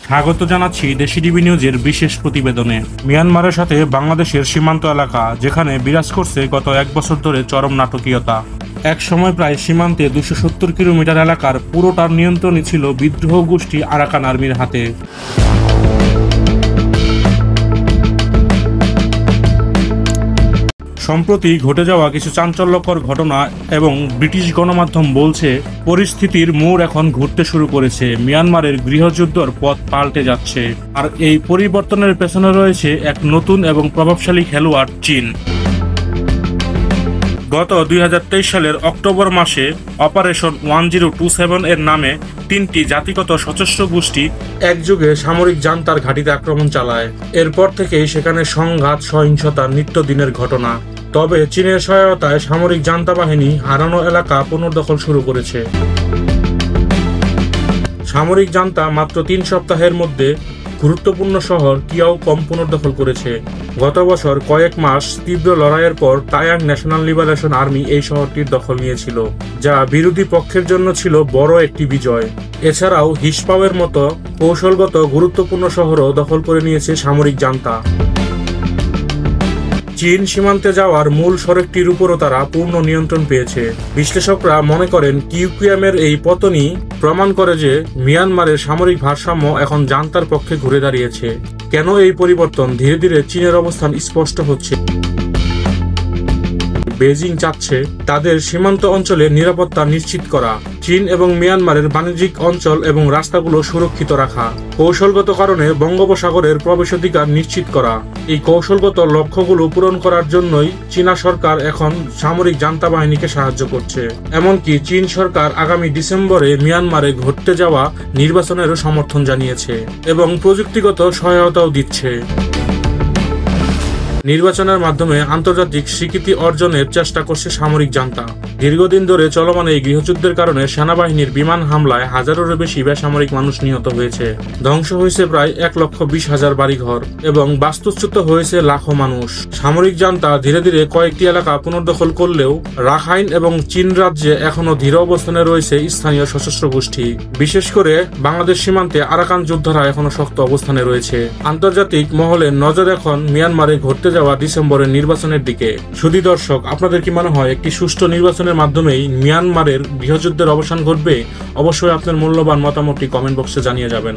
স্বাগত জানাচ্ছি দেশি টিভি নিউজের বিশেষ প্রতিবেদনে। মিয়ানমারের সাথে বাংলাদেশের সীমান্ত এলাকা, যেখানে বিরাজ করছে গত এক বছর ধরে চরম নাটকীয়তা। এক সময় প্রায় সীমান্তে 270 কিলোমিটার এলাকার পুরোটার নিয়ন্ত্রণই ছিল বিদ্রোহ গোষ্ঠী আরাকান আর্মির হাতে। সম্প্রতি ঘটে যাওয়া কিছু চাঞ্চল্যকর ঘটনা এবং ব্রিটিশ গণমাধ্যম বলছে পরিস্থিতির মোড় এখন ঘুরতে শুরু করেছে। মিয়ানমারের গৃহযুদ্ধর পথ পাল্টে যাচ্ছে, আর এই পরিবর্তনের পেছনে রয়েছে এক নতুন এবং প্রভাবশালী খেলোয়াড়, চীন। গত 2023 সালের অক্টোবর মাসে অপারেশন 1027 এর নামে 3টি জাতিগত সশস্ত্র গোষ্ঠী একযোগে সামরিক জান্তার ঘাঁটিতে আক্রমণ চালায়। এরপর থেকেই সেখানে সংঘাত, সহিংসতা নিত্যদিনের ঘটনা। তবে চীনের সহায়তায় সামরিক জান্তা বাহিনী হারানো এলাকা পুনর্দখল শুরু করেছে। সামরিক জান্তা মাত্র 3 সপ্তাহের মধ্যে গুরুত্বপূর্ণ শহর কিয়াওকম পুনর্দখল করেছে। গত বছর কয়েক মাস তীব্র লড়াইয়ের পর তায়াং ন্যাশনাল লিবারেশন আর্মি এই শহরটির দখল নিয়েছিল, যা বিরোধী পক্ষের জন্য ছিল বড় একটি বিজয়। এছাড়াও হিসপাওয়ের মতো কৌশলগত গুরুত্বপূর্ণ শহরও দখল করে নিয়েছে সামরিক জান্তা। চীন সীমান্তে যাওয়ার মূল সড়কটির উপরও তারা পূর্ণ নিয়ন্ত্রণ পেয়েছে। বিশ্লেষকরা মনে করেন কিউকিয়ামের এই পতনই প্রমাণ করে যে মিয়ানমারের সামরিক ভারসাম্য এখন জান্তার পক্ষে ঘুরে দাঁড়িয়েছে। কেন এই পরিবর্তন? ধীরে ধীরে চীনের অবস্থান স্পষ্ট হচ্ছে। বেজিং চাচ্ছে তাদের সীমান্ত অঞ্চলে নিরাপত্তা নিশ্চিত করা, চীন এবং মিয়ানমারের বাণিজ্যিক অঞ্চল এবং রাস্তাগুলো সুরক্ষিত রাখা, কৌশলগত কারণে বঙ্গোপসাগরের প্রবেশাধিকার নিশ্চিত করা। এই কৌশলগত লক্ষ্যগুলো পূরণ করার জন্যই চীনা সরকার এখন সামরিক জান্তা বাহিনীকে সাহায্য করছে। এমনকি চীন সরকার আগামী ডিসেম্বরে মিয়ানমারে ঘটতে যাওয়া নির্বাচনেরও সমর্থন জানিয়েছে এবং প্রযুক্তিগত সহায়তাও দিচ্ছে। নির্বাচনের মাধ্যমে আন্তর্জাতিক স্বীকৃতি অর্জনের চেষ্টা করছে সামরিক জান্তা। দীর্ঘদিন ধরে চলমান এই গৃহযুদ্ধের কারণে সেনাবাহিনীর বিমান হামলায় হাজারেরও বেশি বেসামরিক মানুষ নিহত হয়েছে। ধ্বংস হয়েছে প্রায় 1,20,000 বাড়িঘর এবং বাস্তুচ্যুত হয়েছে লাখো মানুষ। সামরিক জান্তা ধীরে ধীরে কয়েকটি এলাকা পুনর্দখল করলেও রাখাইন এবং চীন রাজ্যে এখনও ধীর অবস্থানে রয়েছে স্থানীয় সশস্ত্র গোষ্ঠী। বিশেষ করে বাংলাদেশ সীমান্তে আরাকান যোদ্ধারা এখনো শক্ত অবস্থানে রয়েছে। আন্তর্জাতিক মহলের নজর এখন মিয়ানমারে ঘটতে যাওয়া ডিসেম্বরের নির্বাচনের দিকে। সুধী দর্শক, আপনাদের কি মনে হয় একটি সুষ্ঠু নির্বাচনের মাধ্যমেই মিয়ানমারের গৃহযুদ্ধের অবসান ঘটবে? অবশ্যই আপনার মূল্যবান মতামতটি কমেন্ট বক্সে জানিয়ে যাবেন।